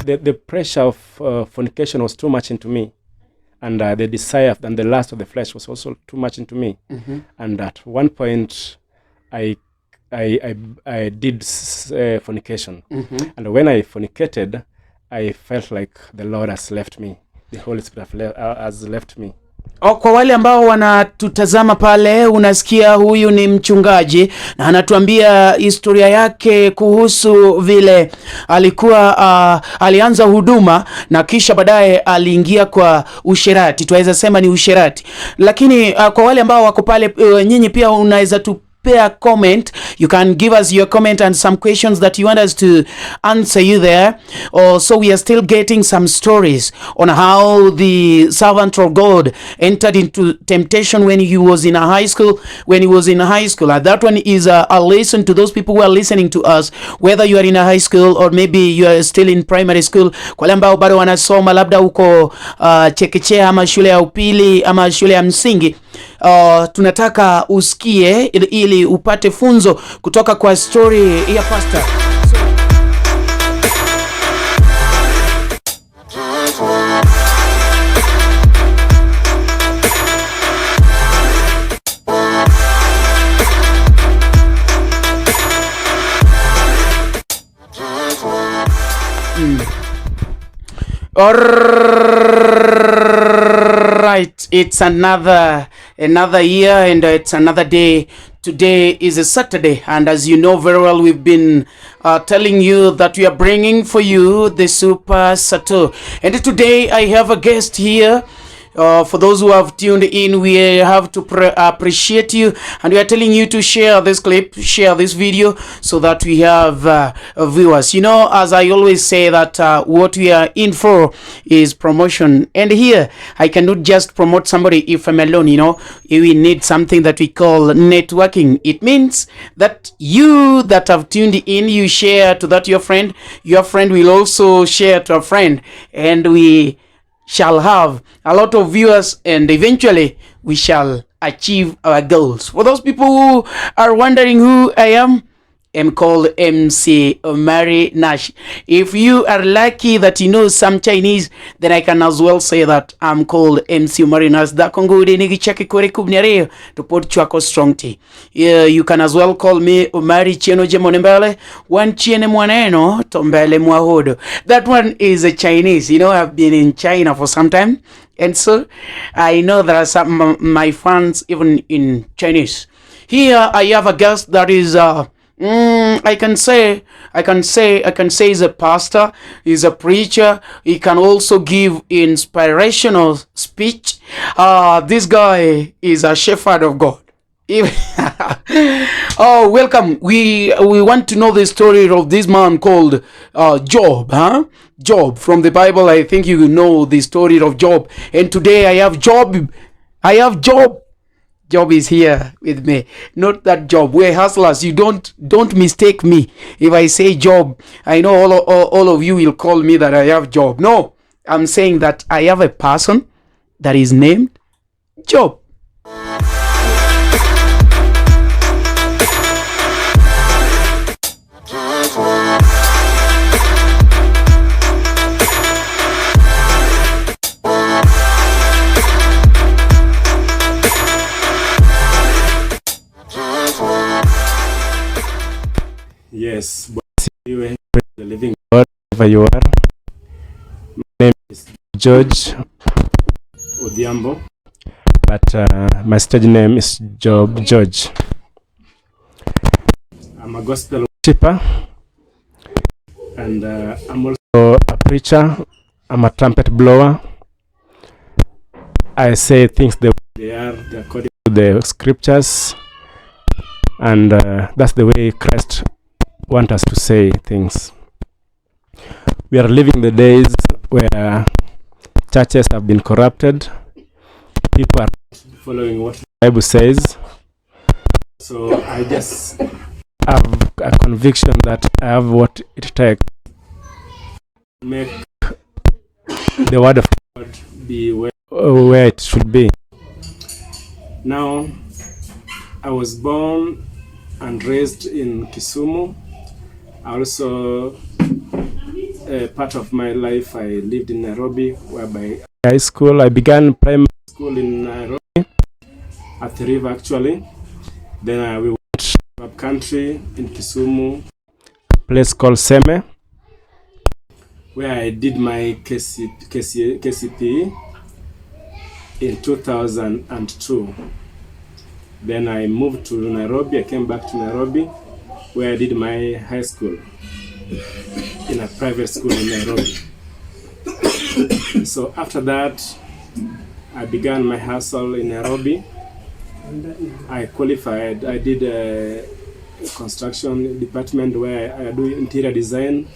the pressure of fornication was too much into me, and the desire and the lust of the flesh was also too much into me. And at one point, I did fornication, and when I fornicated, I felt like the Lord has left me. The Holy Spirit has left me. Kwa wale ambao wanatutazama pale, unasikia huyu ni mchungaji na anatuambia historia yake kuhusu vile alikuwa alianza huduma na kisha baadaye aliingia kwa usherati. Tuweza sema ni usherati. Lakini kwa wale ambao wako pale, nyinyi pia unaweza comment. You can give us your comment and some questions that you want us to answer you there. So we are still getting some stories on how the servant of God entered into temptation when he was in a high school. And that one is a lesson to those people who are listening to us, whether you are in a high school or maybe you are still in primary school. Kwa ambao bado wanasoma labda uko chekechea ama shule ya upili ama shule ya msingi, tunataka usikie ili upate funzo kutoka kwa story ya pastor. Alright, it's another year and it's another day. Today is a Saturday, and as you know very well, we've been telling you that we are bringing for you the Super Sato. And today I have a guest here. For those who have tuned in, we have to appreciate you, and we are telling you to share this clip, share this video, so that we have viewers. You know, as I always say, that what we are in for is promotion, and here I cannot just promote somebody if I'm alone. You know, we need something that we call networking. It means that you that have tuned in, you share to that your friend will also share to a friend, and we shall have a lot of viewers, and eventually we shall achieve our goals. For those people who are wondering who I am called MC Omari Nash. If you are lucky that you know some Chinese, then I can as well say that I'm called MC Omari Nash. That Congo nigi chake kore kubnyareo to put chwako strong tea. You can as well call me Omari Chieno Jemonembele. One chiene mwaneno tombele mwahodo. That one is a Chinese. You know, I've been in China for some time, and so I know there are some my fans even in Chinese. Here I have a guest that is I can say he's a pastor, he's a preacher, he can also give inspirational speech. This guy is a shepherd of God. Oh, welcome. We want to know the story of this man called Job, Job from the Bible. I think you know the story of Job. And today I have Job. Job is here with me. Not that Job. We're hustlers. You don't mistake me. If I say Job, I know all of you will call me that I have Job. No, I'm saying that I have a person that is named Job. Yes, the living God, wherever you are. My name is George Odhiambo, but my stage name is Job George. I'm a gospel worshiper, and I'm also a preacher. I'm a trumpet blower. I say things the way they are, according to the scriptures, and that's the way Christ want us to say things. We are living the days where churches have been corrupted. People are following what the Bible says. So I just have a conviction that I have what it takes to make the word of God be where it should be. Now, I was born and raised in Kisumu. I also part of my life I lived in Nairobi, whereby high school. I began primary school in Nairobi, at the river actually. Then we went up country in Kisumu, a place called Seme, where I did my KCPE in 2002. Then I moved to Nairobi. I came back to Nairobi, where I did my high school in a private school in Nairobi. So after that, I began my hustle in Nairobi. I qualified. I did a construction department where I do interior design.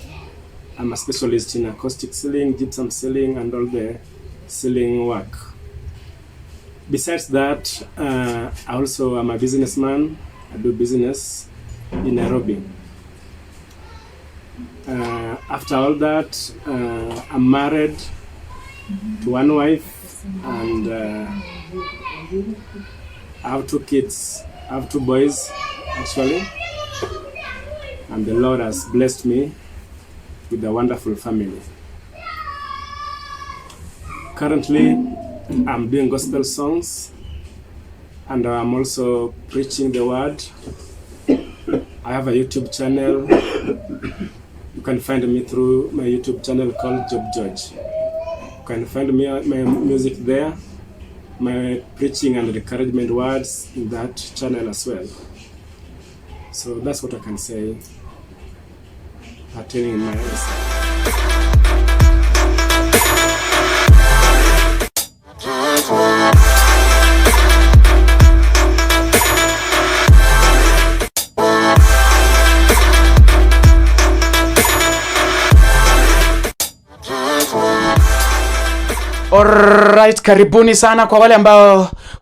I'm a specialist in acoustic ceiling, gypsum ceiling, and all the ceiling work. Besides that, I also am a businessman. I do business in Nairobi. After all that, I'm married to one wife, and I have 2 kids. I have 2 boys, actually, and the Lord has blessed me with a wonderful family. Currently, I'm doing gospel songs, and I'm also preaching the word. I have a YouTube channel. You can find me through my YouTube channel called Job George. You can find me my music there, my preaching and encouragement words in that channel as well. So that's what I can say pertaining my answer. Alright, karibuni sana kwa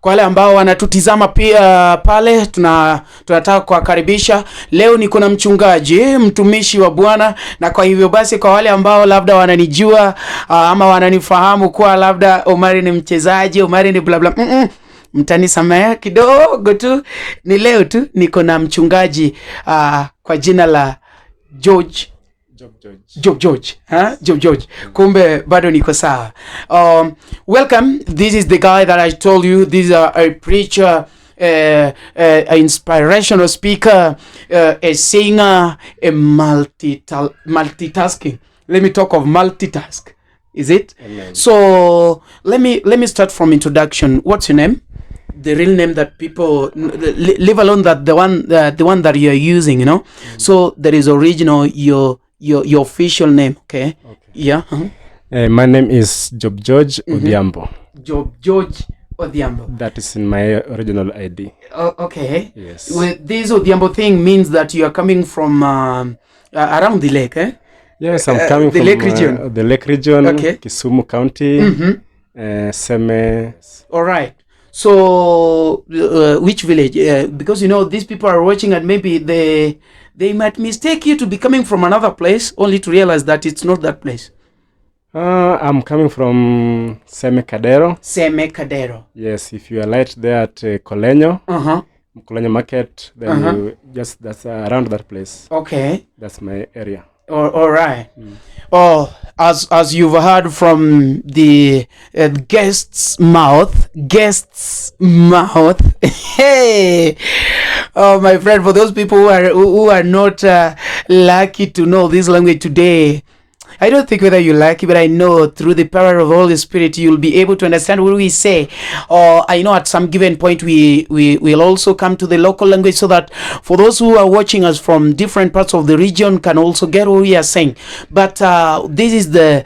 wale ambao wanatutizama pia pale, tunataka kuwakaribisha. Leo niko na mchungaji, mtumishi wa Bwana, na kwa hivyo basi kwa wale ambao labda wananijua ama wananifahamu kwa labda Omari ni mchezaji, Omari ni bla bla, mtanisamea kidogo tu. Ni leo tu niko na mchungaji kwa jina la Job George. Kumbe bado niko sawa. Welcome. This is the guy that I told you. This is a preacher, an inspirational speaker, a singer, a multitasking. Let me talk of multitask. Is it? Amen. So let me start from introduction. What's your name? The real name that people leave alone that the one that you are using, you know. So there is original your official name, okay? Yeah. My name is Job George Odhiambo. Job George Odhiambo. That is in my original ID. Okay. Yes. With this Odhiambo thing means that you are coming from around the lake, eh? Yes, I'm coming the from lake region. The lake region, Okay. Kisumu County, Seme. All right. So, which village? Because you know these people are watching, and maybe they might mistake you to be coming from another place, only to realize that it's not that place. I'm coming from Seme Kadero. Seme Kadero. Yes, if you are right there at Kolenyo, Kolenyo Market, then you just that's around that place. Okay. That's my area. All right. Oh, as you've heard from the guest's mouth. Hey, oh my friend, for those people who are not lucky to know this language today, I don't think whether you like it, but I know through the power of the Holy Spirit you'll be able to understand what we say. Or I know at some given point we will also come to the local language, so that for those who are watching us from different parts of the region can also get what we are saying. But this is the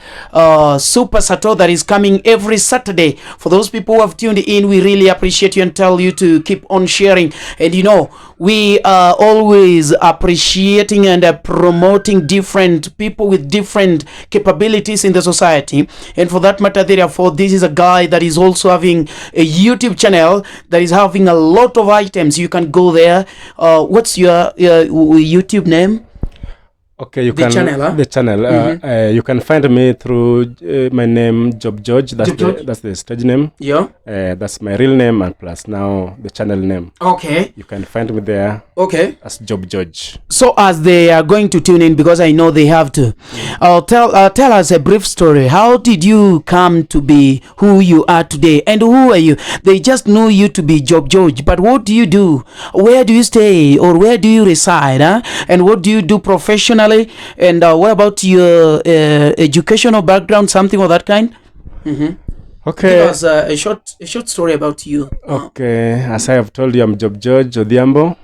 Super Sato that is coming every Saturday. For those people who have tuned in, we really appreciate you and tell you to keep on sharing. And you know, we are always appreciating and promoting different people with different capabilities in the society. And for that matter, therefore, this is a guy that is also having a YouTube channel that is having a lot of items. You can go there. What's your YouTube name? Okay, you The can channel, huh? the channel. You can find me through my name, Job George. That's the stage name. Yeah. That's my real name and plus now the channel name. Okay. You can find me there. Okay. As Job George. So as they are going to tune in, because I know they have to, tell us a brief story. How did you come to be who you are today, and who are you? They just know you to be Job George, but what do you do? Where do you stay, or where do you reside? And what do you do professionally? And what about your educational background, something of that kind? Okay. Give us a short story about you. Okay, as I have told you, I'm Job George Odhiambo.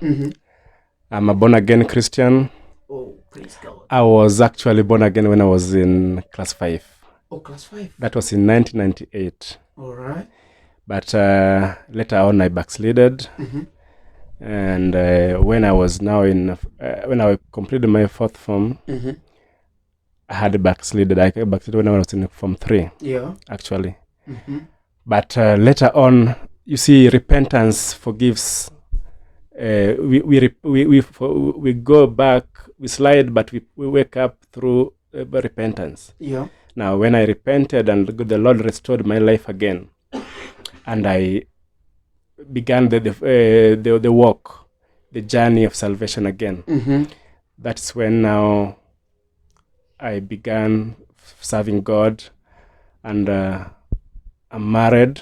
I'm a born again Christian. Oh, praise God. I was actually born again when I was in class 5. Oh, class 5. That was in 1998. All right. But later on, I backslided. And when I was now when I completed my 4th form, I had backslided. I backslided when I was in form 3. Yeah. Actually. But later on, you see, repentance forgives. We go back, we slide, but we wake up through repentance. Yeah. Now, when I repented and the Lord restored my life again, and I began the walk, the journey of salvation again. That's when now I began serving God, and I'm married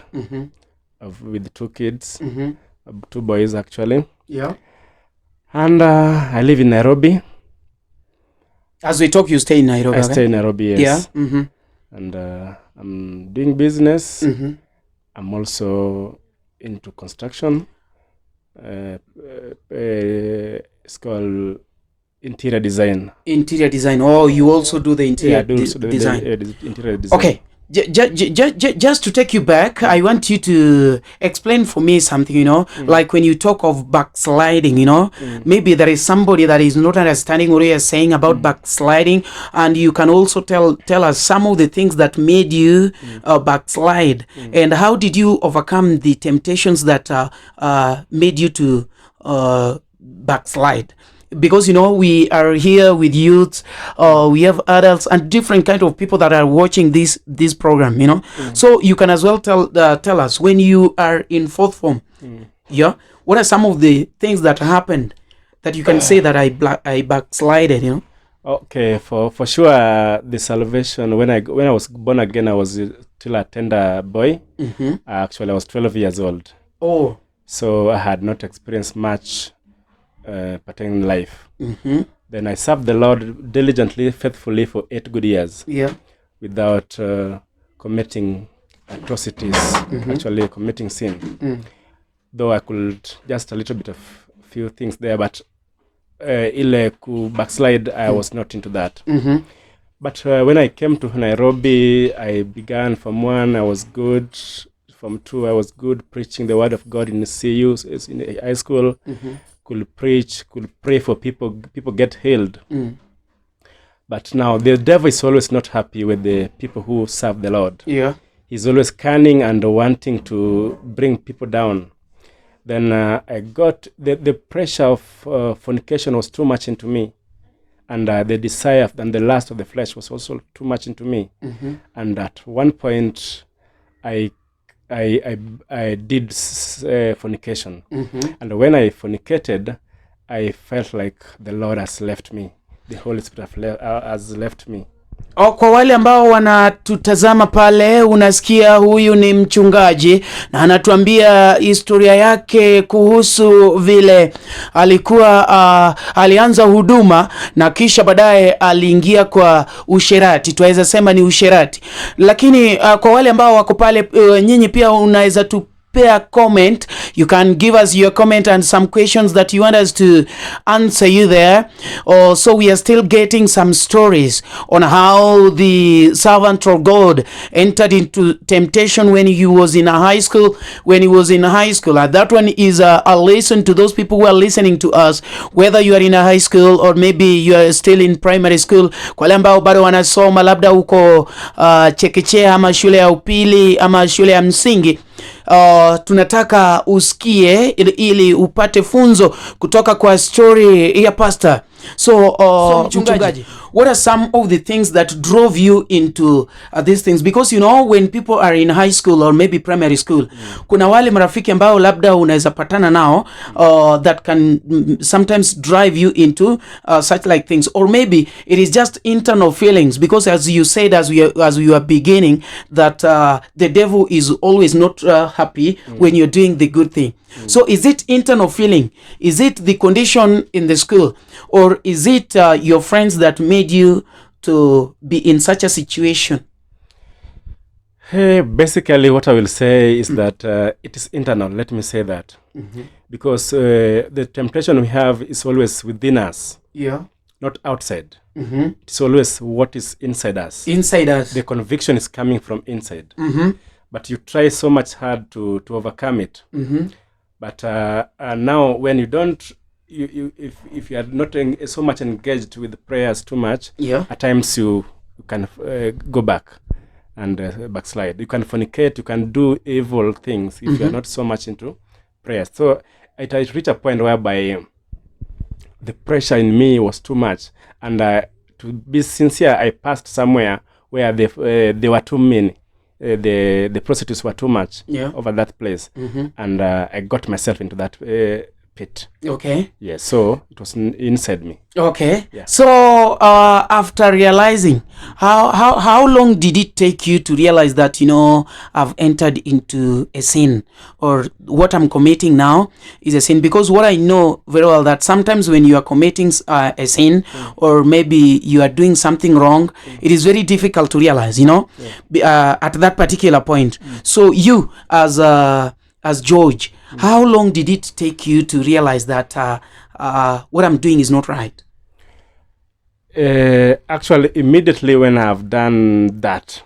with 2 kids, 2 boys actually. Yeah. And I live in Nairobi. As we talk, you stay in Nairobi. I stay in Nairobi, yes. Yeah. And I'm doing business. I'm also into construction. It's called interior design. Interior design. Oh, you also do the interior design. Interior design. Okay. Just to take you back, I want you to explain for me something, like when you talk of backsliding, maybe there is somebody that is not understanding what you are saying about backsliding, and you can also tell us some of the things that made you backslide, and how did you overcome the temptations that made you to backslide. Because we are here with youth, we have adults and different kind of people that are watching this program, so you can as well tell us when you are in 4th form, what are some of the things that happened that you can say that I backslided, Okay, for sure, the salvation, when I was born again, I was still a tender boy. Actually, I was 12 years old. Oh, so I had not experienced much pertaining life. Then I served the Lord diligently, faithfully for 8 good years. Yeah. Without committing atrocities, actually committing sin. Though I could just a little bit of few things there, but ile ku backslide, I was not into that. But when I came to Nairobi, I began from 1, I was good. From 2, I was good preaching the word of God in CU, in high school. Could preach, could pray for people get healed. But now the devil is always not happy with the people who serve the Lord. Yeah. He's always cunning and wanting to bring people down. Then I got the pressure of fornication was too much into me, and the desire and the lust of the flesh was also too much into me. And at one point, I did fornication, and when I fornicated, I felt like the Lord has left me. The Holy Spirit has left me. Kwa wale ambao wanatutazama pale, unasikia huyu ni mchungaji na anatuambia historia yake kuhusu vile alikuwa alianza huduma na kisha baadaye aliingia kwa usherati. Tuweza sema ni usherati. Lakini kwa wale ambao wako pale, nyinyi pia unaweza comment. You can give us your comment and some questions that you want us to answer you there. So we are still getting some stories on how the servant of God entered into temptation when he was in a high school. That one is a lesson to those people who are listening to us, whether you are in a high school or maybe you are still in primary school. Kwa wale ambao bado wanasoma labda uko chekechea ama shule ya upili ama shule ya msingi, tunataka usikie ili upate funzo kutoka kwa story ya pastor. So, mchungaji, what are some of the things that drove you into these things? Because you know, when people are in high school or maybe primary school, kuna wale marafiki ambao labda unaweza patana nao that can sometimes drive you into such like things, or maybe it is just internal feelings. Because as you said, as we were beginning, that the devil is always not happy when you're doing the good thing. So is it internal feeling? Is it the condition in the school? Or is it your friends that made you to be in such a situation? Hey, basically what I will say is that it is internal. Let me say that. Because the temptation we have is always within us. Yeah. Not outside. It's always what is inside us. Inside us. The conviction is coming from inside. But you try so much hard to overcome it. But now when you don't, if you are not so much engaged with the prayers too much, at times you can go back and backslide. You can fornicate, you can do evil things if you are not so much into prayers. So it reached a point whereby the pressure in me was too much, and to be sincere, I passed somewhere where they were too many. The prostitutes were too much over that place, and I got myself into that pit. Okay. Yes, so it was inside me. Okay. Yeah. So after realizing, how long did it take you to realize that, you know, I've entered into a sin, or what I'm committing now is a sin? Because what I know very well, that sometimes when you are committing a sin, or maybe you are doing something wrong, it is very difficult to realize, you know, at that particular point. So you as George, how long did it take you to realize that what I'm doing is not right? Actually, immediately when I've done that,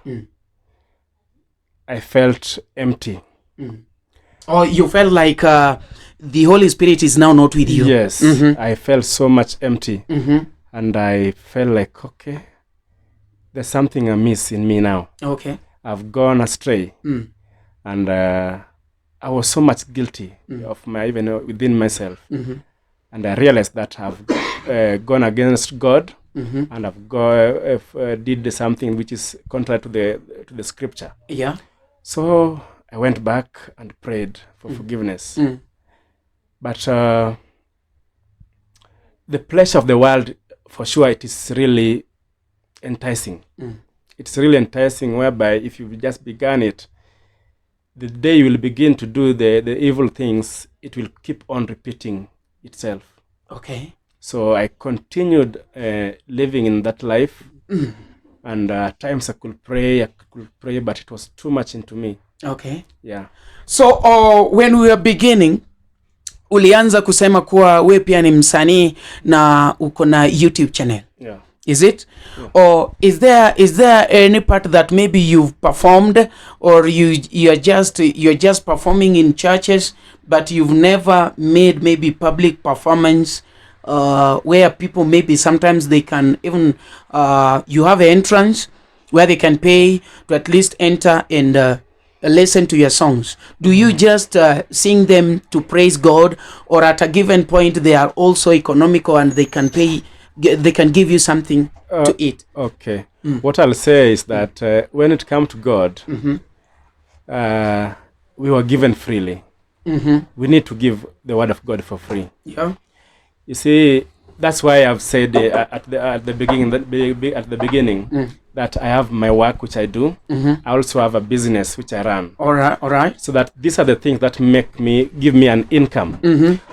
I felt empty. Or you felt like the Holy Spirit is now not with you? Yes, I felt so much empty. And I felt like, okay, there's something amiss in me now. Okay. I've gone astray. And I was so much guilty of my, even within myself. And I realized that I've gone against God, and I've did something which is contrary to the scripture. Yeah. So I went back and prayed for forgiveness. But the pleasure of the world, for sure, it is really enticing. It's really enticing, whereby if you just began it, the day you will begin to do the evil things, it will keep on repeating itself. Okay. So I continued living in that life, and at times I could pray, but it was too much into me. Okay. Yeah. So when we were beginning, ulianza kusema kuwa we pia ni msanii na uko na YouTube channel. Yeah. Is it? Yeah. Or is there any part that maybe you've performed, or you're just performing in churches, but you've never made maybe public performance where people maybe sometimes they can even you have an entrance where they can pay to at least enter and listen to your songs? Do you just sing them to praise God, or at a given point they are also economical and they can pay? They can give you something to eat? Okay. What I'll say is that when it comes to God, we were given freely. We need to give the word of God for free. Yeah. You see, that's why I've said at the beginning that I have my work which I do. I also have a business which I run. All right. So that these are the things that give me an income.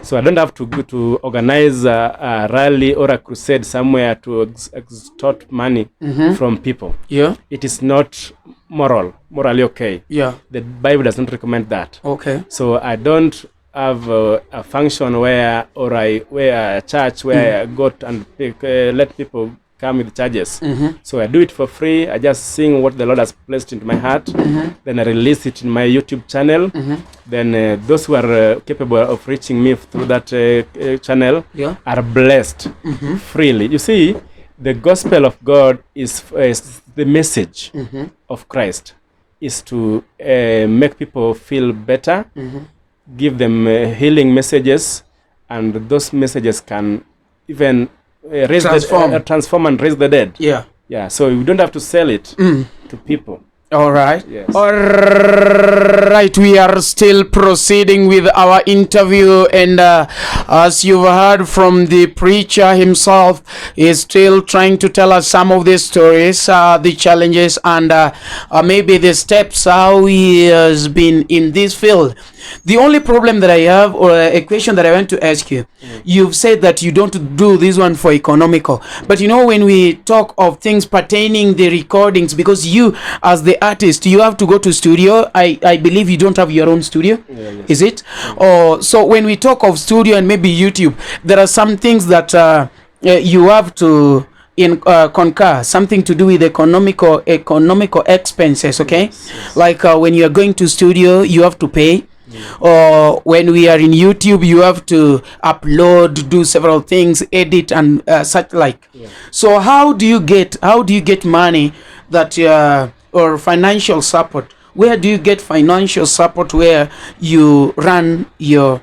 So I don't have to go to organize a rally or a crusade somewhere to extort money from people. Yeah. It is not morally okay. Yeah. The Bible does not recommend that. Okay. So I don't have a function where a church where I go and let people come with charges. So I do it for free. I just sing what the Lord has placed into my heart. Then I release it in my YouTube channel. Then those who are capable of reaching me through that channel are blessed freely. You see, the gospel of God is the message of Christ is to make people feel better, give them healing messages, and those messages can even transform and raise the dead. Yeah. Yeah, so we don't have to sell it to people. All right. Yes. All right. We are still proceeding with our interview, and as you've heard from the preacher himself, is still trying to tell us some of the stories, the challenges, and maybe the steps how he has been in this field. The only problem that I have, or a question that I want to ask you, you've said that you don't do this one for economical, but you know, when we talk of things pertaining the recordings, because you as the artist, you have to go to studio. I believe you don't have your own studio. Yes. Is it? Or so when we talk of studio and maybe YouTube, there are some things that you have to concur, something to do with economical expenses. Okay. Yes. Like when you are going to studio, you have to pay. Or when we are in YouTube, you have to upload, do several things, edit, and such like. So how do you get money that or financial support? Where do you get financial support where you run your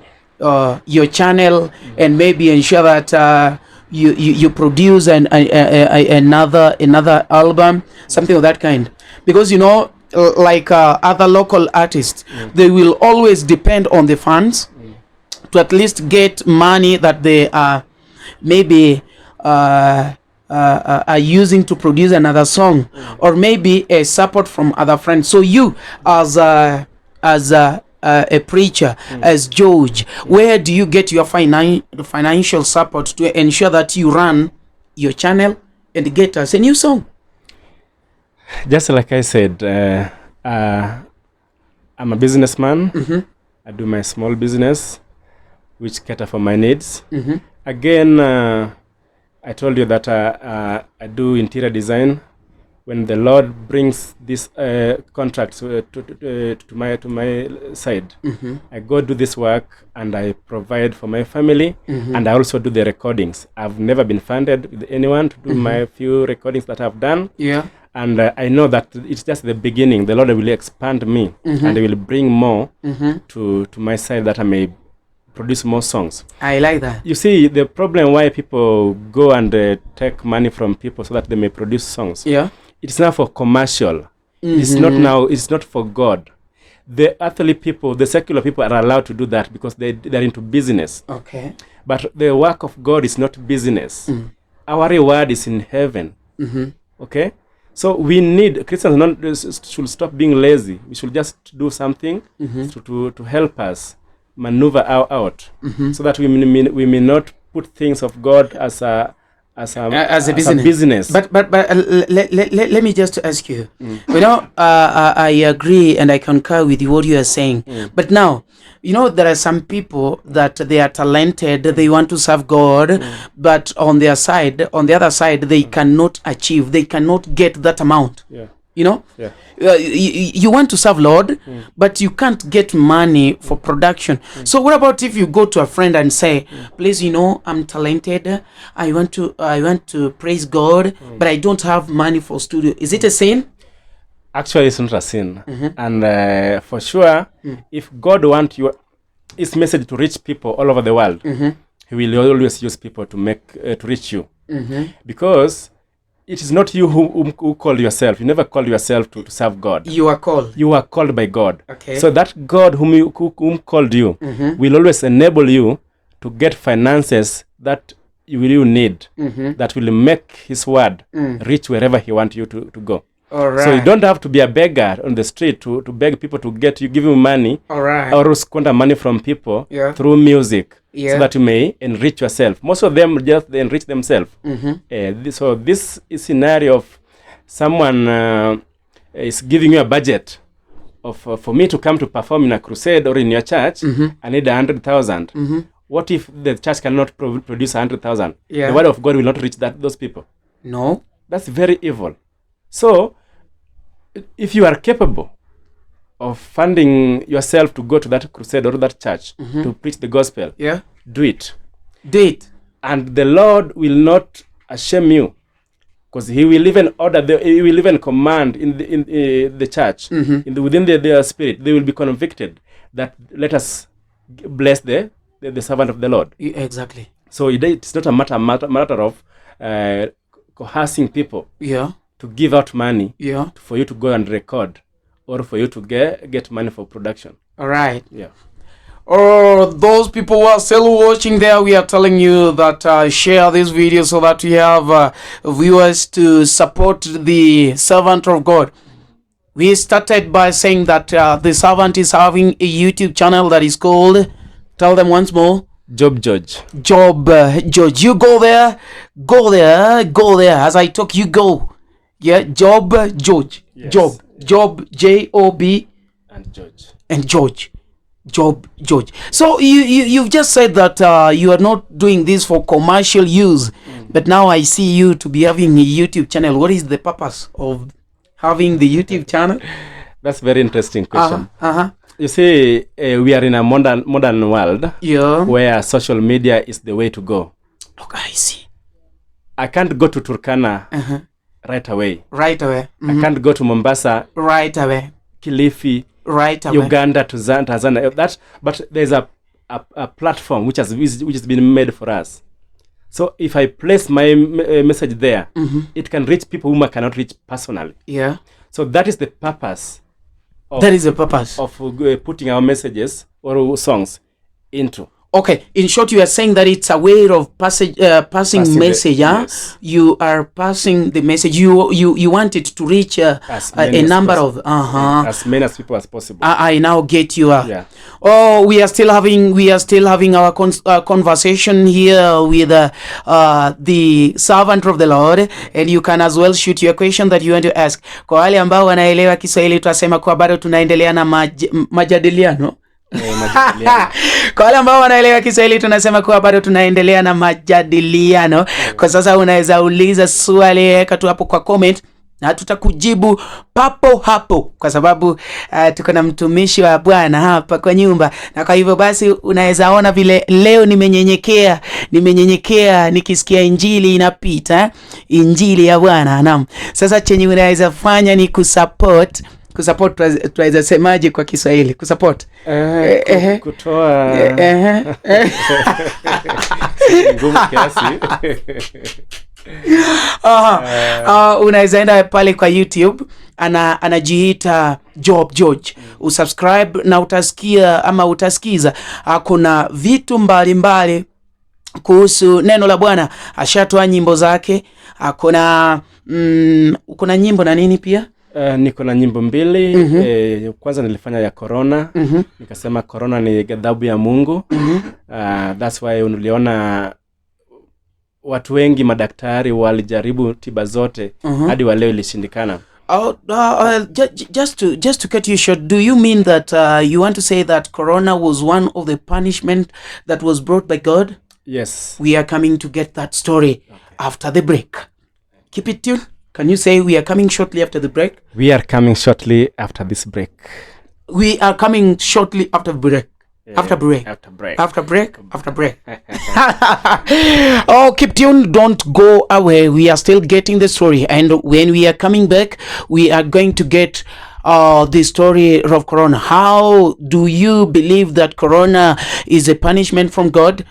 channel and maybe ensure that you produce another album, something of that kind? Because you know, like other local artists, they will always depend on the fans to at least get money that they are maybe are using to produce another song, or maybe a support from other friends. So you as a preacher, as George, where do you get your financial support to ensure that you run your channel and get us a new song? Just like I said, I'm a businessman. I do my small business, which cater for my needs. Again, I told you that I do interior design. When the Lord brings this contract to my side, I go do this work and I provide for my family, and I also do the recordings. I've never been funded with anyone to do my few recordings that I've done. Yeah. And I know that it's just the beginning. The Lord will expand me, and He will bring more to my side, that I may produce more songs. I like that. You see, the problem why people go and take money from people so that they may produce songs. Yeah. It's not for commercial. It's not now. It's not for God. The earthly people, the secular people, are allowed to do that because they're into business. Okay. But the work of God is not business. Our reward is in heaven. Okay. So we need, Christians should stop being lazy. We should just do something to help us maneuver out, so that we may not put things of God as a business. But let me just ask you. You know, I agree and I concur with what you are saying. But now, you know, there are some people that they are talented, they want to serve God, but on the other side, they cannot achieve, they cannot get that amount. Yeah. You know, Yeah. You want to serve Lord, but you can't get money for production. So what about if you go to a friend and say, please, you know, I'm talented, I want to praise God, but I don't have money for studio. Is it a sin? Actually, it's not a sin. And for sure, if God wants His message to reach people all over the world, He will always use people to reach you. Because it is not you who call yourself. You never call yourself to serve God. You are called. You are called by God. Okay. So that God whom called you will always enable you to get finances that you need, that will make His word reach wherever He wants you to go. All right. So you don't have to be a beggar on the street to beg people to give you money. All right. Or squander money from people through music, so that you may enrich yourself. Most of them just enrich themselves. So this is scenario of someone is giving you a budget of for me to come to perform in a crusade or in your church. I need 100,000. What if the church cannot produce 100,000? Yeah. The word of God will not reach those people. No. That's very evil. So, if you are capable of funding yourself to go to that crusade or that church to preach the gospel, do it. Do it. And the Lord will not shame you, because He will even He will even command in the church, within their spirit, they will be convicted that let us bless the servant of the Lord. Exactly. So it's not a matter of coercing people Yeah. to give out money Yeah. for you to go and record or for you to get money for production. All right. Yeah. Or those people who are still watching there, we are telling you that share this video so that we have viewers to support the servant of God. We started by saying that the servant is having a YouTube channel that is called, tell them once more, Job George. George. You go there. As I talk, you go. Yeah, Job George. Yes. Job Job And George. and George. Job George. So you've just said that you are not doing this for commercial use, but now I see you to be having a YouTube channel. What is the purpose of having the YouTube channel? That's very interesting question. Uh-huh. You see, we are in a modern world, Yeah. where social media is the way to go. Okay, I see. I can't go to Turkana right away. Right away. I can't go to Mombasa, Right away. Kilifi, Right away. Uganda to Tanzania. But there's a platform which has been made for us. So if I place my message there, it can reach people whom I cannot reach personally. Yeah. So that is the purpose. That is the purpose of putting our messages or songs into. Okay, in short, you are saying that it's a way of passing message. Yes. You are passing the message. You want it to reach a number of as many as people as possible. I now get you. Yeah. Oh, we are still having our conversation here with the servant of the Lord, and you can as well shoot your question that you want to ask. Kwa wale ambao wanaelewa Kiswahili tutasema kwa bado tunaendelea na majadiliano. Kwa wale ambao wanaelewa Kiswahili tunasema kuwa bado tunaendelea na majadiliano. Kwa sasa unaweza uliza swali, weka tu hapo kwa comment na tutakujibu papo hapo, kwa sababu tuko na mtumishi wa Bwana hapa kwa nyumba. Na kwa hivyo basi unaweza ona vile leo nimenyenyekea nikisikia injili inapita, injili ya Bwana. Naam. Sasa chenye unaweza fanya ni kusupport tunaweza semaje kwa Kiswahili? Kusupport. Kutoa ngumu kiasi. Unaweza enda pale kwa YouTube, anajiita Job George. Usubscribe na utasikiza kuna vitu mbalimbali kuhusu neno la Bwana. Ashatoa nyimbo zake, kuna nyimbo na nini pia. Niko na nyimbo mbili. Kwanza nilifanya ya corona. Nikasema corona ni ghadhabu ya Mungu. That's why uliona watu wengi madaktari walijaribu tiba zote hadi wa leo ilishindikana. Just to cut you short, do you mean that you want to say that corona was one of the punishment that was brought by God? Yes. We are coming to get that story after the break. Keep it tuned. Can you say we are coming shortly after the break? We are coming shortly after this break. We are coming shortly after break. After break. Oh, keep tuned. Don't go away. We are still getting the story. And when we are coming back, we are going to get the story of Corona. How do you believe that Corona is a punishment from God?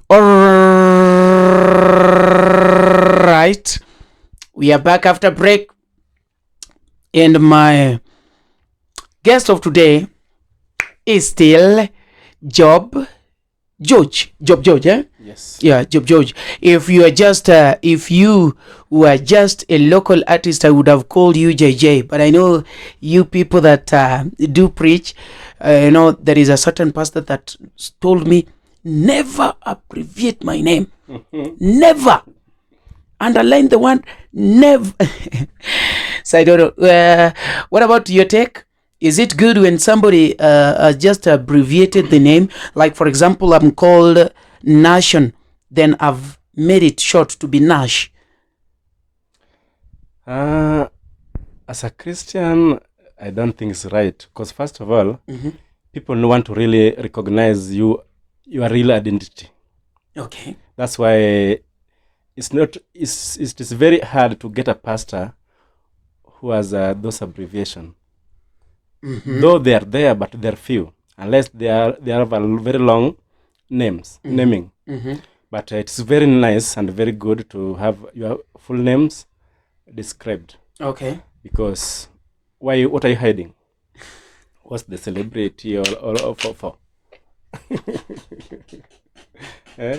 All right, we are back after break, and my guest of today is still Job George, eh? Yes. Yeah, Job George. If you were just a local artist, I would have called you JJ. But I know you people that do preach, there is a certain pastor that told me, never abbreviate my name. Never. Underline the one, never. So I don't know. What about your take? Is it good when somebody just abbreviated the name? Like, for example, I'm called Nation, then I've made it short to be Nash. As a Christian, I don't think it's right. Because first of all, Mm-hmm. people don't want to really recognize your real identity. Okay. That's why it is very hard to get a pastor who has those abbreviation. Mm-hmm. Though they are there, but they're few, unless they have a very long naming. Mm-hmm. But it's very nice and very good to have your full names described. Okay. Because what are you hiding? What's the celebrity or for?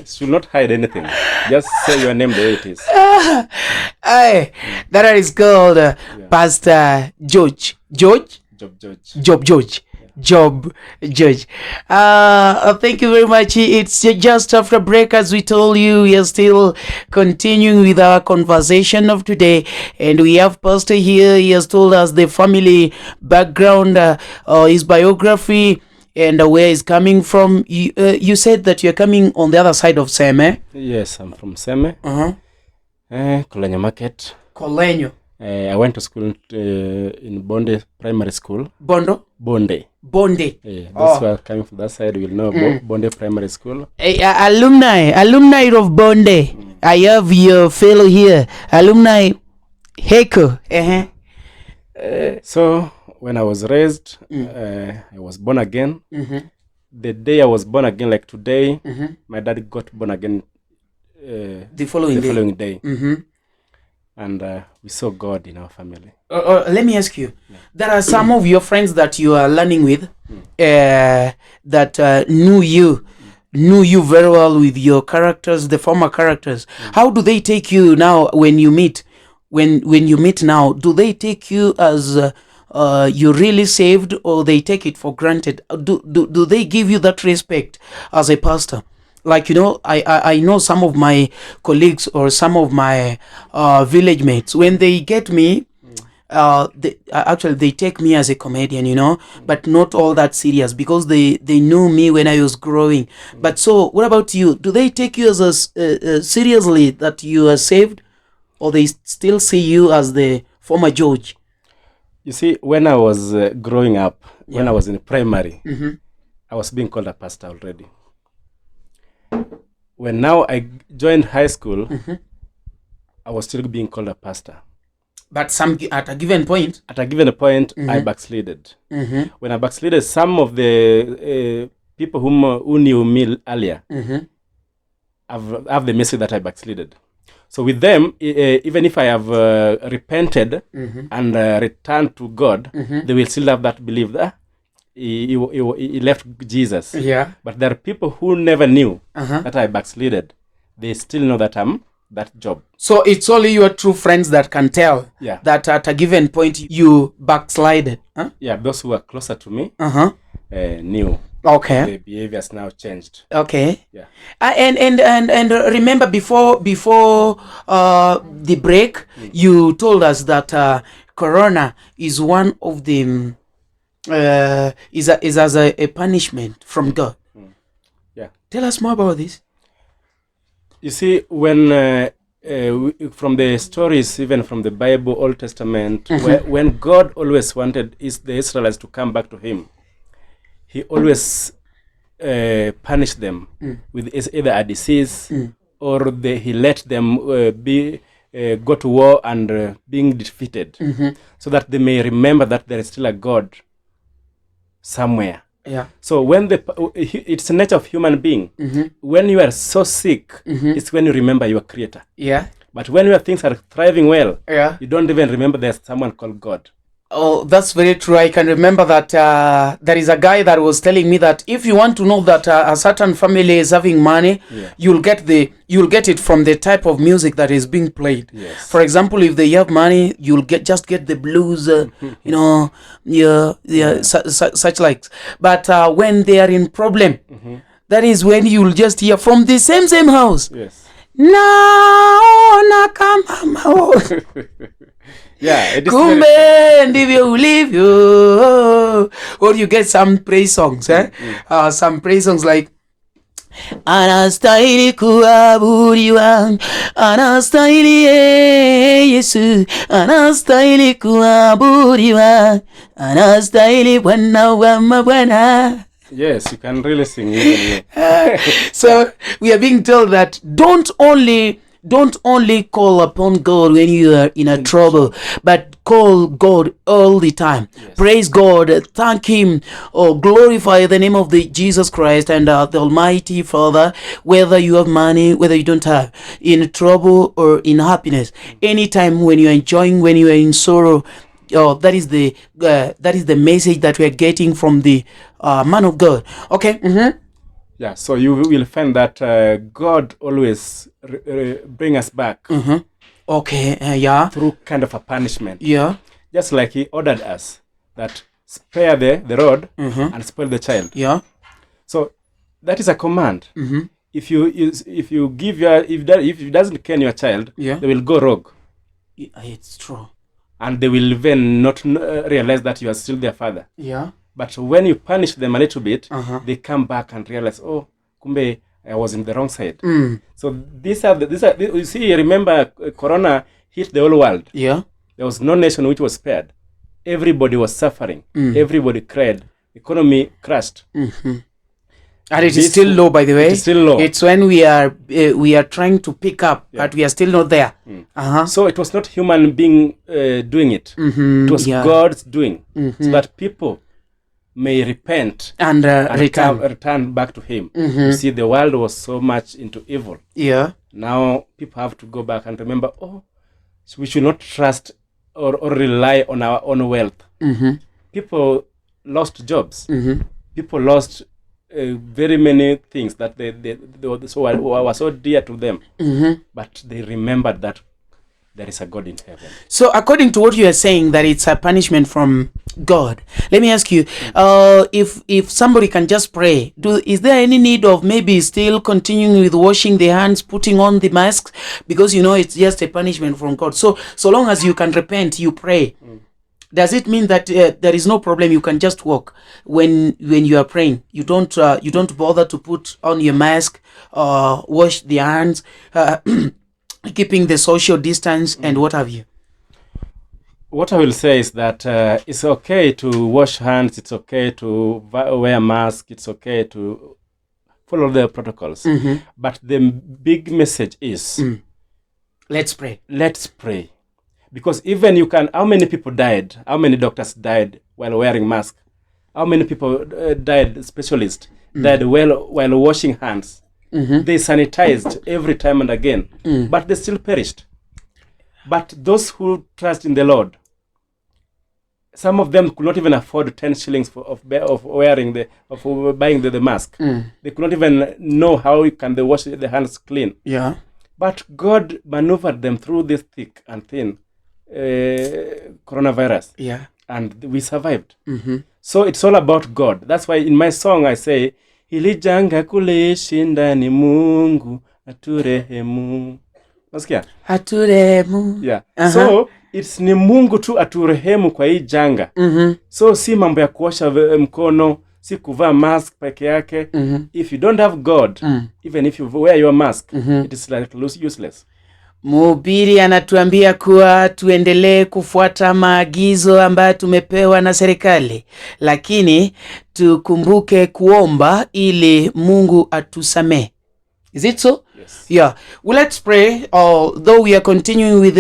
Should not hide anything. Just say your name the way it is. Hey, that is called Pastor George. George? Job George. Job George. Thank you very much. It's just after break, as we told you. We are still continuing with our conversation of today, and we have Pastor here. He has told us the family background, his biography, and where he's coming from. You said that you're coming on the other side of Seme. Yes, I'm from Seme. Kolenya Market. Kolenyo. I went to school in Bonde Primary School. Bonde. Those who are coming from that side will know Bonde Primary School. Alumni of Bonde. I have your fellow here, alumni Heko. So when I was raised, I was born again. The day I was born again, like today, my dad got born again The following day. And we saw God in our family. Let me ask you, there are some of your friends that you are learning with that knew you very well with your characters, the former characters. How do they take you now when you meet? When you meet now, do they take you as you're really saved, or they take it for granted? Do they give you that respect as a pastor? Like, I know some of my colleagues or some of my village mates, when they get me, they take me as a comedian, but not all that serious, because they knew me when I was growing. But so, what about you? Do they take you as seriously that you are saved, or they still see you as the former George? You see, when I was growing up, when I was in primary, I was being called a pastor already. When now I joined high school, I was still being called a pastor. But at a given point, I backslided. When I backslided, some of the people who knew me earlier have the message that I backslided. So with them, even if I have repented and returned to God, they will still have that belief that he left Jesus. Yeah. But there are people who never knew that I backslided. They still know that I'm that job. So it's only your true friends that can tell that at a given point you backslided. Huh? Yeah, those who are closer to me knew. Okay. The behaviors now changed. Okay. Yeah. And remember before the break, you told us that Corona is one of the is as a punishment from God. Yeah. Tell us more about this. You see, when from the stories, even from the Bible, Old Testament, when God always wanted the Israelites to come back to Him, He always punished them with either a disease or He let them go to war and being defeated, so that they may remember that there is still a God somewhere. Yeah. So when it's the nature of human being. When you are so sick, it's when you remember your Creator. Yeah. But when your things are thriving well, Yeah, you don't even remember there's someone called God. Oh, that's very true. I can remember that there is a guy that was telling me that if you want to know that a certain family is having money, you'll get it from the type of music that is being played. Yes. For example, if they have money, you'll get the blues, such likes. But when they are in problem, that is when you'll just hear from the same house. Yes. Now, Yeah, it is Kumbe ndivyo ulivyo. Or you get some praise songs, some praise songs like anastahili kuabudiwa, anastahili Yesu, anastahili kuabudiwa, anastahili Bwana wa mabwana. Yes, you can really sing even. So we are being told that don't only call upon God when you are in a trouble, but call God all the time. Yes. Praise God, thank Him, or glorify the name of the Jesus Christ and the Almighty Father, whether you have money, whether you don't have, in trouble or in happiness. Anytime when you are enjoying, when you are in sorrow, that is the message that we are getting from the man of God. Okay. Yeah, so you will find that God always bring us back. Okay. Yeah. Through kind of a punishment. Yeah. Just like He ordered us that spare the rod and spoil the child. Yeah. So that is a command. If you give if it doesn't care your child, they will go rogue. It's true. And they will even not realize that you are still their father. Yeah. But when you punish them a little bit, they come back and realize, oh, kumbe, I was in the wrong side. So these are you see, remember, Corona hit the whole world. Yeah. There was no nation which was spared. Everybody was suffering. Everybody cried. Economy crashed. And it is still low, by the way. It is still low. It's when we are trying to pick up, but we are still not there. So it was not human being doing it. It was God's doing. So that people may repent and return back to Him. You see, the world was so much into evil. Yeah. Now people have to go back and remember, oh, so we should not trust or rely on our own wealth. People lost jobs. People lost very many things that they were so dear to them. But they remembered that there is a God in heaven. So according to what you are saying, that it's a punishment from God, let me ask you, if somebody can just pray, is there any need of maybe still continuing with washing the hands, putting on the masks? Because it's just a punishment from God. So long as you can repent, you pray. Does it mean that there is no problem? You can just walk when you are praying. You don't bother to put on your mask, wash the hands, keeping the social distance and what have you. What I will say is that it's okay to wash hands. It's okay to wear a mask. It's okay to follow the protocols. But the big message is, let's pray. Let's pray. Because even you can, how many people died? How many doctors died while wearing masks? How many people died, specialists, died while washing hands? They sanitized every time and again, but they still perished. But those who trust in the Lord, some of them could not even afford 10 shillings of buying the mask. They could not even know how can they wash their hands clean. Yeah. But God maneuvered them through this thick and thin coronavirus. Yeah. And we survived. So it's all about God. That's why in my song I say, hili janga kulishinda ni Mungu aturehemu. Nasikia? Aturehemu. Yeah. So it's ni Mungu tu aturehemu kwa hii janga. So si mambo ya kuosha mkono, si kuvaa mask peke yake. If you don't have God, even if you wear your mask, it is like useless. Mhubiri anatuambia kuwa tuendelee kufuata maagizo ambayo tumepewa na serikali, lakini tukumbuke kuomba ili Mungu atusamee. Is it so? Yes. Yeah. Well, let's pray. Though we are continuing with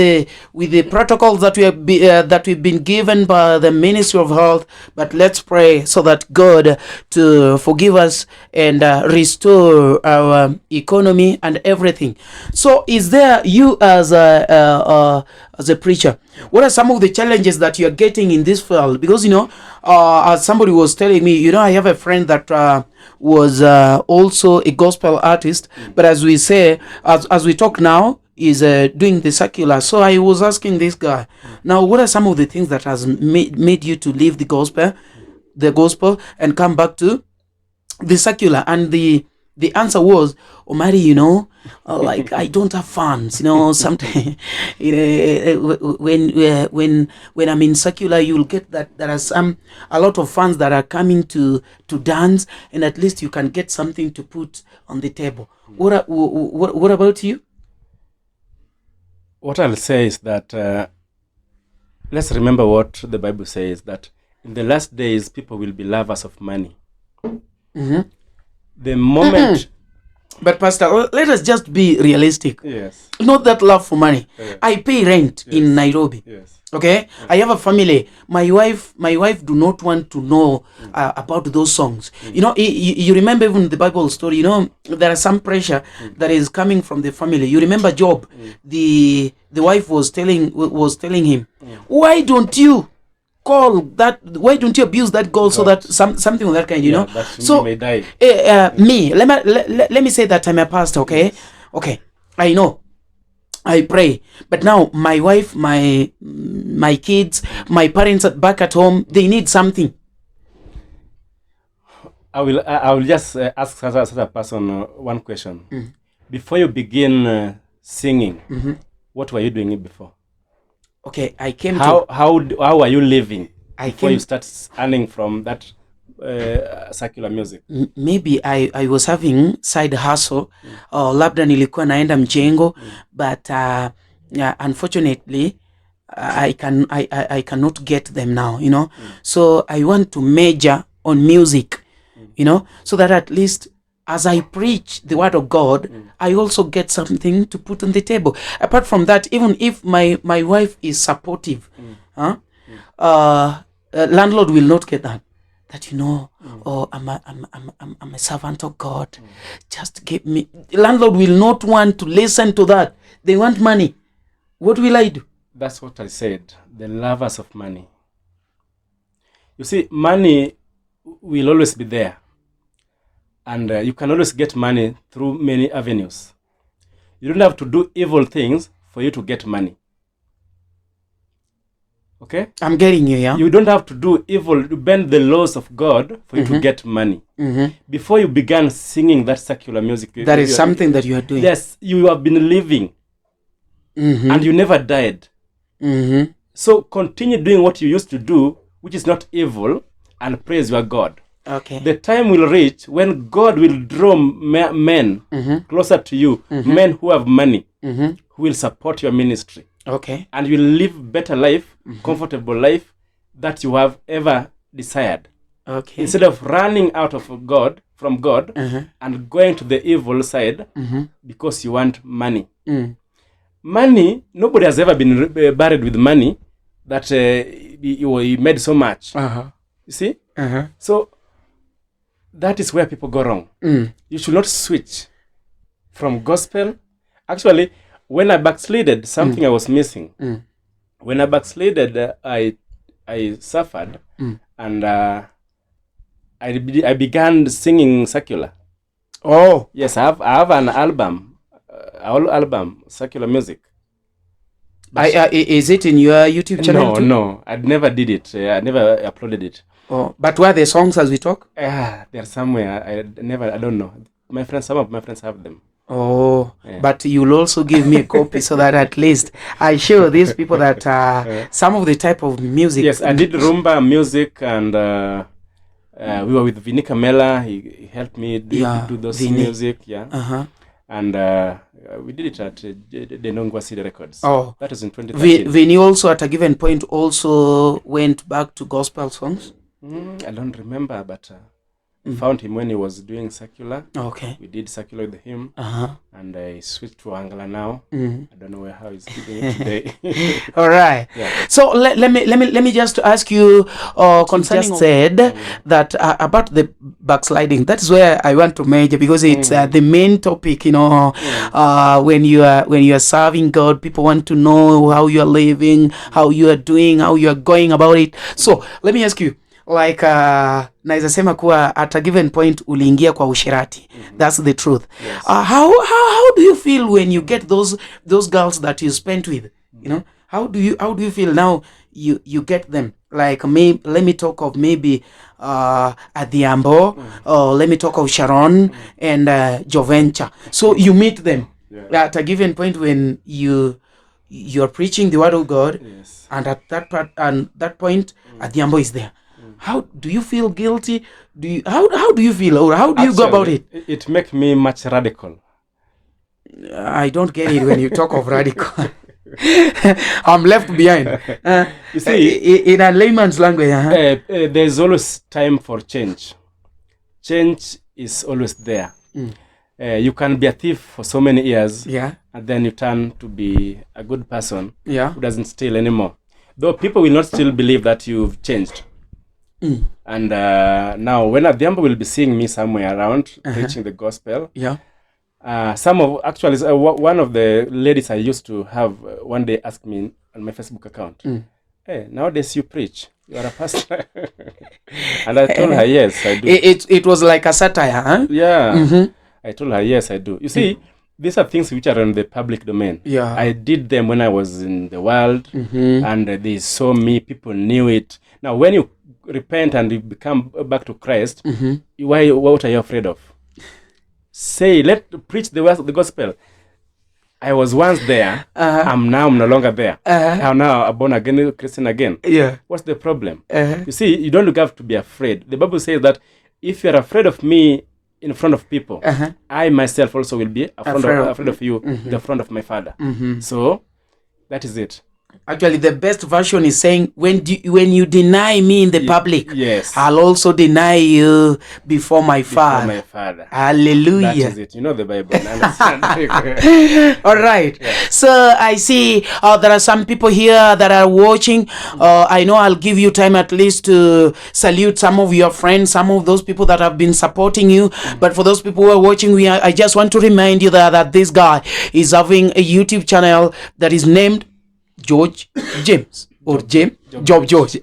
the protocols that we've been given by the Ministry of Health, but let's pray so that God to forgive us and restore our economy and everything. So, is there, you as a preacher, what are some of the challenges that you are getting in this field? Because as somebody was telling me, I have a friend that was also a gospel artist, but as we say, as we talk now, is doing the secular. So I was asking this guy, now what are some of the things that has made you to leave the gospel and come back to the secular? And the The answer was, Omari, like I don't have funds. Sometimes when I'm in secular, you'll get that there are a lot of funds that are coming to dance, and at least you can get something to put on the table. What about you? What I'll say is that let's remember what the Bible says, that in the last days people will be lovers of money. The moment But Pastor, let us just be realistic. Yes. Not that love for money. I pay rent in Nairobi. Yes. Okay, I have a family. My wife do not want to know about those songs. You remember even the Bible story. There is some pressure that is coming from the family. You remember Job? The wife was telling him, why don't you call that? Why don't you abuse that girl so that something of that kind? That so may die. Me, let me say that I'm a pastor. Okay, okay, I know. I pray, but now my wife, my kids, my parents back at home, they need something. I will just ask as a person one question. Before you begin singing, what were you doing before? Okay, I came how are you living before you start earning from that secular music? Maybe I was having side hustle, labda nilikuwa naenda mjengo, but unfortunately I cannot get them now, so I want to major on music, so that at least as I preach the word of God, I also get something to put on the table. Apart from that, even if my wife is supportive, landlord will not get that. Oh, I'm a servant of God. Just give me. Landlord will not want to listen to that. They want money. What will I do? That's what I said. The lovers of money. You see, money will always be there. And you can always get money through many avenues. You don't have to do evil things for you to get money. Okay? I'm getting you, yeah? You don't have to do evil, to bend the laws of God for you to get money. Before you began singing that secular music, that is something that you are doing. Yes, you have been living. And you never died. So continue doing what you used to do, which is not evil, and praise your God. Okay. The time will reach when God will draw men closer to you, men who have money, who will support your ministry. Okay. And you will live better life, comfortable life that you have ever desired. Okay. Instead of running out of God, from God, and going to the evil side because you want money. Money, nobody has ever been buried with money that he made so much. You see? So that is where people go wrong. You should not switch from gospel. Actually, when I backslided, something I was missing. When I backslided, I suffered, and I began singing secular. Oh. Yes, I have an album, secular music. Is it in your YouTube channel too? No, I never did it. I never uploaded it. Oh, but where are the songs as we talk? They're somewhere. I don't know. Some of my friends have them. Oh, yeah. But you'll also give me a copy so that at least I show these people that some of the type of music. Yes, I did rumba music, and we were with Vinica Mela. He helped me do those music. Yeah. And we did it at the Nongwa City Records. Oh, that was in 2013. Vinny also at a given point also went back to gospel songs. I don't remember, but found him when he was doing secular. Okay. We did secular with him. And I switched to Angla now. I don't know how he's doing it today. All right. Yeah. So let me just ask you, concerning just said that about the backsliding. That's where I want to major, because it's the main topic. When you are serving God, people want to know how you are living, how you are doing, how you are going about it. So let me ask you. Like naweza sema kuwa at a given point uliingia kwa ushirati. That's the truth. Yes. How do you feel when you get those girls that you spent with? How do you feel now? You get them, like, let me talk of maybe Adhiambo, or let me talk of Sharon and Jovencha. So you meet them at a given point when you're preaching the word of God, Yes. and at that point, Adhiambo is there. How do you feel guilty? How do you feel, or how do you go about it? It makes me much radical. I don't get it when you talk of radical. I'm left behind. You see, in a layman's language, there's always time for change. Change is always there. You can be a thief for so many years, yeah, and then you turn to be a good person yeah, who doesn't steal anymore. Though people will not still believe that you've changed. And now, when Adhiambo will be seeing me somewhere around preaching the gospel, yeah. One of the ladies I used to have one day asked me on my Facebook account, "Hey, nowadays you preach? You are a pastor?" And I told her, "Yes, I do." It was like a satire, huh? Yeah. I told her, "Yes, I do." You see, these are things which are in the public domain. Yeah. I did them when I was in the world, and they saw me. People knew it. Now, when you repent and you become back to Christ, what are you afraid of? Say, preach the gospel. I was once there. I'm no longer there. I'm now a born again Christian again. Yeah. What's the problem? You see, you don't have to be afraid. The Bible says that if you're afraid of me in front of people, I myself also will be afraid of you in the front of my Father. So that is it. Actually, the best version is saying, when you deny me in the public, yes, I'll also deny you before my Father. Before my Father. Hallelujah. That is it. You know the Bible. All right. Yeah. So I see there are some people here that are watching. I know I'll give you time at least to salute some of your friends, some of those people that have been supporting you. But for those people who are watching, I just want to remind you that this guy is having a YouTube channel that is named George James, or Job George.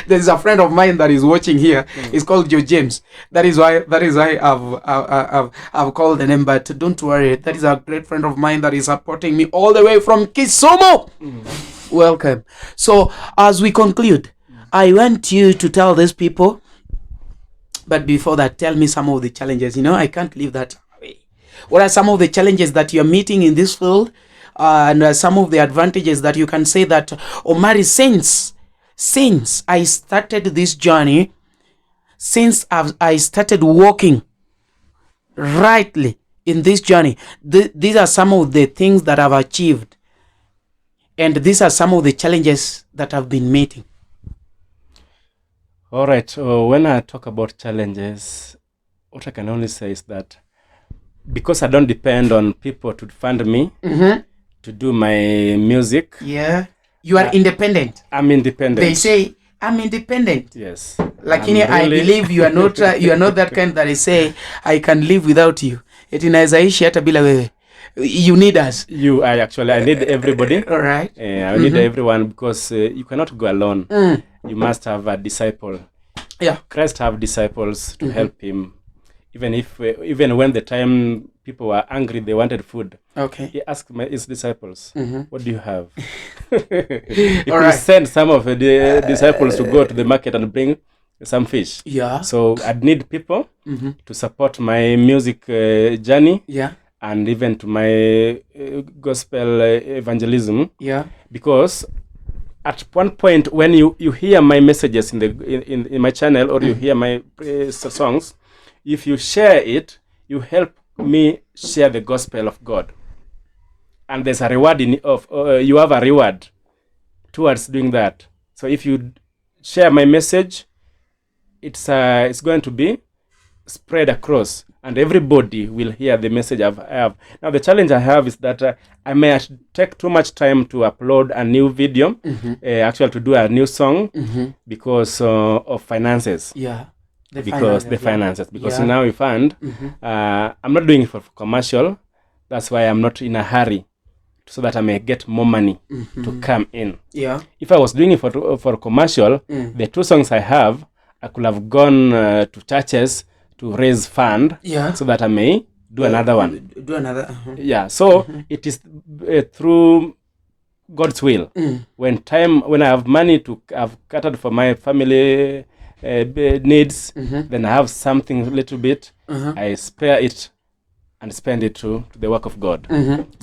There's a friend of mine that is watching here. It's called George James. That is why I've called the name. But don't worry, that is a great friend of mine that is supporting me all the way from Kisumu. Welcome. So as we conclude, I want you to tell these people. But before that, tell me some of the challenges. I can't leave that away. What are some of the challenges that you're meeting in this field? And some of the advantages that you can say that, Omari, since I started this journey, since I started walking rightly in this journey, these are some of the things that I've achieved, and these are some of the challenges that I've been meeting. All right. When I talk about challenges, what I can only say is that because I don't depend on people to fund me, to do my music. Yeah. You are independent. I'm independent. They say, I'm independent. Yes. Like, I believe you are not that kind that I say, I can live without you. You need us. I need everybody. All right. I need everyone, because you cannot go alone. You must have a disciple. Yeah. Christ have disciples to help him. Even when the time people were angry, they wanted food. Okay. He asked his disciples, "What do you have?" He could right. send some of the disciples to go to the market and bring some fish. Yeah. So I'd need people to support my music journey. Yeah. And even to my gospel evangelism. Yeah. Because at one point, when you hear my messages in my channel, or you hear my songs, if you share it, you help me share the gospel of God, and there's a reward you have a reward towards doing that. So if you share my message, it's going to be spread across, and everybody will hear the message I have. Now the challenge I have is that I may take too much time to upload a new video, actually to do a new song, because of finances. Yeah. Finances. Because now we find I'm not doing it for commercial. That's why I'm not in a hurry, so that I may get more money to come in. Yeah. If I was doing it for commercial, the two songs I have, I could have gone to churches to raise fund, so that I may do another one. Do another. Yeah. So it is through God's will. When I have money to have catered for my family needs, then I have something a little bit, I spare it and spend it to the work of God.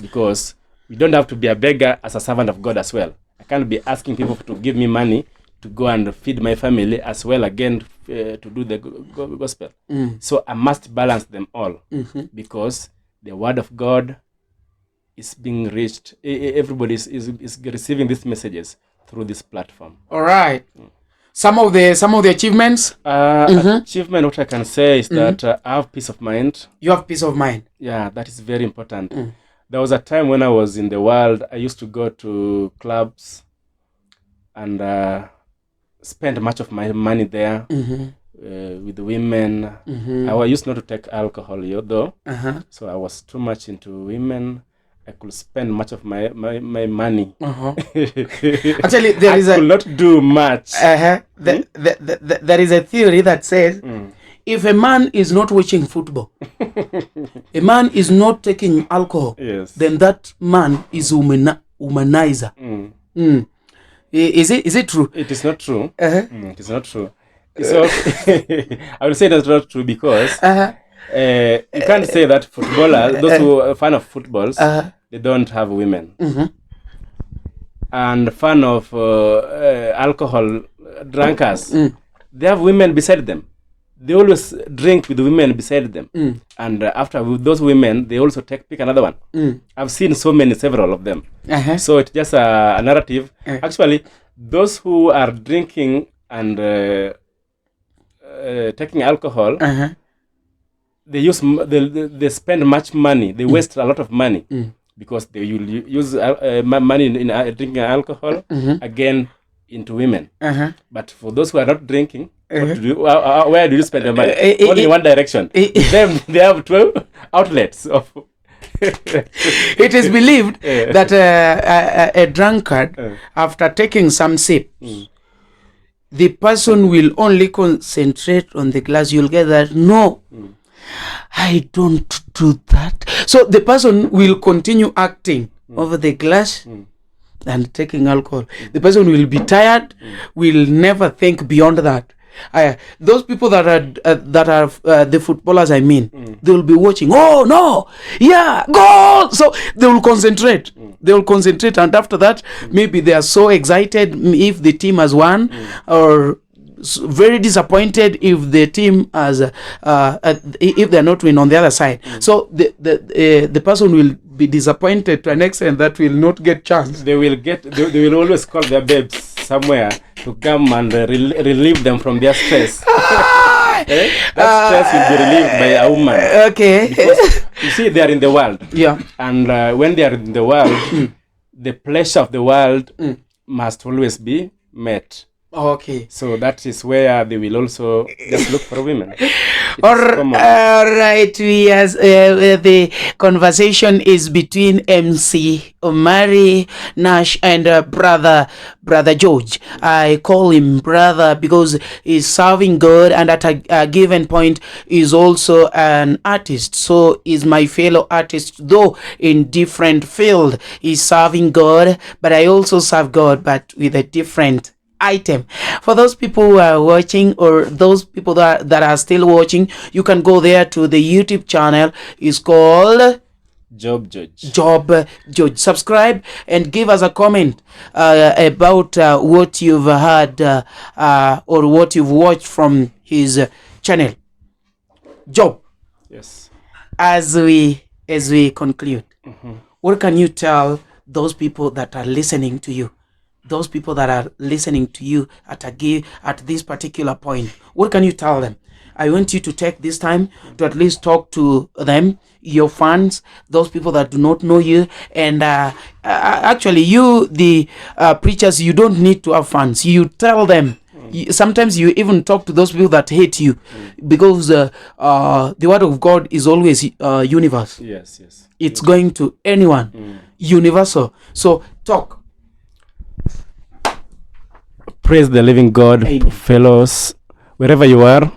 Because we don't have to be a beggar as a servant of God as well. I can't be asking people to give me money to go and feed my family as well again to do the gospel. So I must balance them all because the word of God is being reached. Everybody is receiving these messages through this platform. All right. Some of the achievements. Achievement, what I can say is that I have peace of mind. You have peace of mind. Yeah, that is very important. There was a time when I was in the world, I used to go to clubs and spend much of my money there with the women. I used not to take alcohol though, so I was too much into women. I could spend much of my money. Actually, I could not do much. There is a theory that says if a man is not watching football, a man is not taking alcohol, then that man is womanizer. Is it true? It is not true. It is not true. So I will say that's not true because you can't say that footballers, those who are fan of footballs, they don't have women. And fan of alcohol drunkards, they have women beside them. They always drink with women beside them. And after with those women, they also pick another one. I've seen several of them. So it's just a narrative. Actually, those who are drinking and taking alcohol, they spend much money. They waste a lot of money because they will use money in drinking alcohol again into women. But for those who are not drinking, what to do? Where do you spend the money? Only in one direction. They have 12 outlets of. It is believed that a drunkard, after taking some sips, the person will only concentrate on the glass. You'll get that. No, I don't do that. So the person will continue acting over the glass and taking alcohol. The person will be tired, will never think beyond that. Those people that are the footballers, I mean, they will be watching. Oh no, yeah, goal! So they will concentrate. They will concentrate, and after that, maybe they are so excited if the team has won, or very disappointed if the team has if they're not win on the other side. So the person will be disappointed to an extent that will not get chance. They will always call their babes somewhere to come and relieve them from their stress. That stress will be relieved by a woman. Okay. Because you see, they are in the world. Yeah. And when they are in the world, the pleasure of the world must always be met. Okay. So that is where they will also just look for women. All right. The conversation is between MC Omari Nash and brother George. I call him brother because he's serving God, and at a given point is also an artist. So he's my fellow artist, though in different field. He's serving God, but I also serve God, but with a different item. For those people who are watching, or those people that are still watching, you can go there to the YouTube channel. It's called Job Judge. Subscribe and give us a comment about what you've heard or what you've watched from his channel. Job. Yes. As we conclude, what can you tell those people that are listening to you? Those people that are listening to you at this particular point, what can you tell them? I want you to take this time to at least talk to them, your fans, those people that do not know you. And actually, you, the preachers, you don't need to have fans. You tell them. Sometimes you even talk to those people that hate you, because the word of God is always universal. Yes. It's going to anyone, universal. So talk. Praise the living God. Amen. Fellows, wherever you are,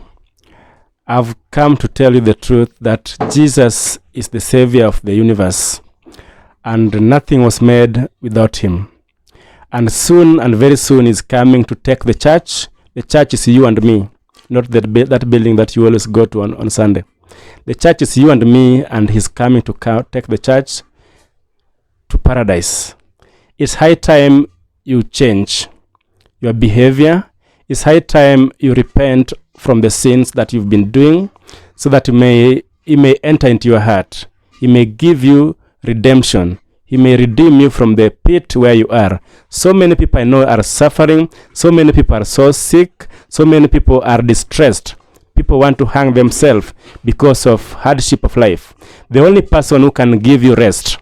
I've come to tell you the truth that Jesus is the Savior of the universe, and nothing was made without him. and soon and very soon is coming to take the church. The church is you and me, not that building that you always go to on Sunday. The church is you and me, and he's coming to take the church to paradise. It's high time you change your behavior. It's high time you repent from the sins that you've been doing, so that he may enter into your heart. He may give you redemption. He may redeem you from the pit where you are. So many people I know are suffering. So many people are so sick. So many people are distressed. People want to hang themselves because of hardship of life. The only person who can give you rest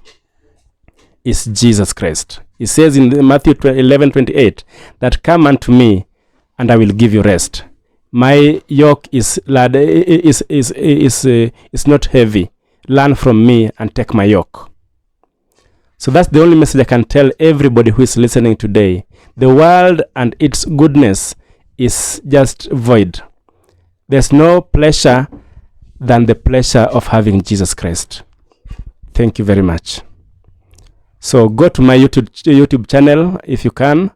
is Jesus Christ. He says in Matthew 11:28 that come unto me and I will give you rest. My yoke is not heavy. Learn from me and take my yoke. So that's the only message I can tell everybody who is listening today. The world and its goodness is just void. There's no pleasure than the pleasure of having Jesus Christ. Thank you very much. So go to my YouTube channel if you can,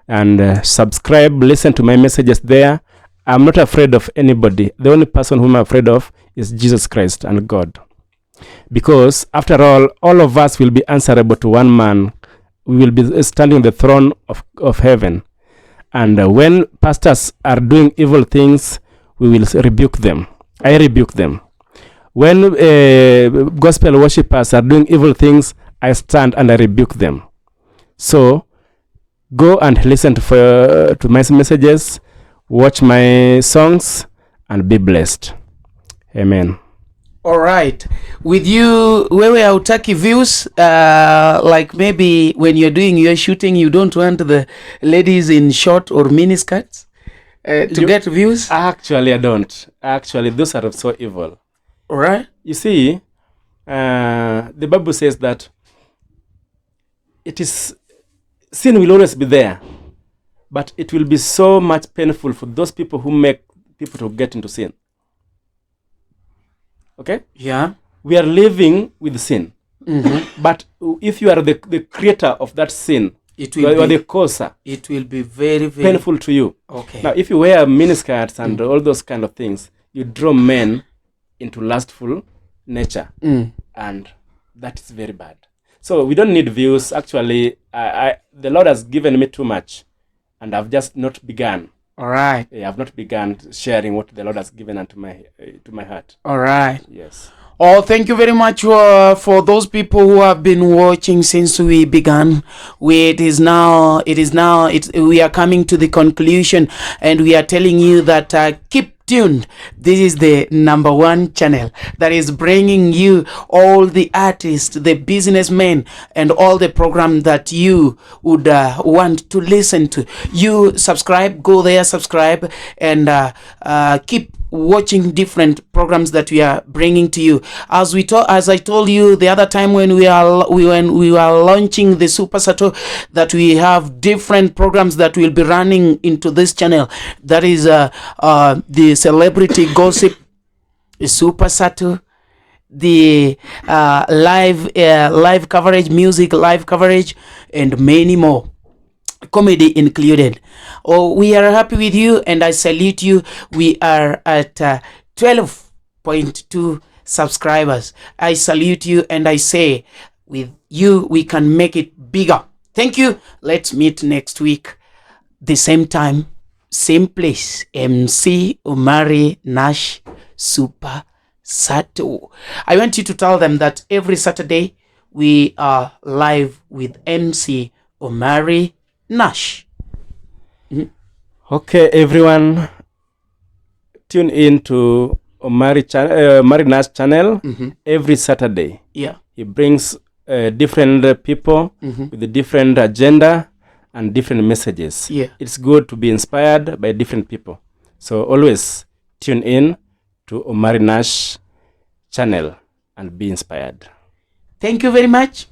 and subscribe, listen to my messages there. I'm not afraid of anybody. The only person whom I'm afraid of is Jesus Christ and God. Because after all of us will be answerable to one man. We will be standing on the throne of heaven. And when pastors are doing evil things, we will rebuke them. I rebuke them. When gospel worshippers are doing evil things, I stand and I rebuke them. So go and listen to my messages, watch my songs, and be blessed. Amen. All right. With you, wewe hautaki views, like maybe when you're doing your shooting, you don't want the ladies in short or mini skirts to get views? Actually, I don't. Actually, those are so evil. All right. You see, the Bible says that sin will always be there, but it will be so much painful for those people who make people to get into sin. Okay? Yeah. We are living with sin. Mm-hmm. But if you are the creator of that sin, you are the causer. It will be very, very painful to you. Okay. Now, if you wear miniskirts and all those kind of things, you draw men into lustful nature. And that is very bad. So we don't need views. Actually, the Lord has given me too much, and I've just not begun. All right. I have not begun sharing what the Lord has given unto to my heart. All right. Yes. Oh, thank you very much for those people who have been watching since we began. We are coming to the conclusion, and we are telling you that keep tuned. This is the #1 channel that is bringing you all the artists, the businessmen, and all the program that you would want to listen to. You subscribe, go there, subscribe, and keep watching different programs that we are bringing to you. As I told you the other time when we were launching the Super Sato, that we have different programs that will be running into this channel. That is the celebrity gossip, Super Sato, the live coverage, music live coverage, and many more, comedy included. Oh, we are happy with you, and I salute you. We are at 12.2 subscribers. I salute you, and I say, with you we can make it bigger. Thank you. Let's meet next week, the same time, same place. MC Omari Nash, Super Sato. I want you to tell them that every Saturday we are live with MC Omari Nash. Okay, everyone, tune in to Omari Nash channel every Saturday. Yeah. He brings different people with a different agenda and different messages. Yeah. It's good to be inspired by different people. So always tune in to Omari Nash channel and be inspired. Thank you very much.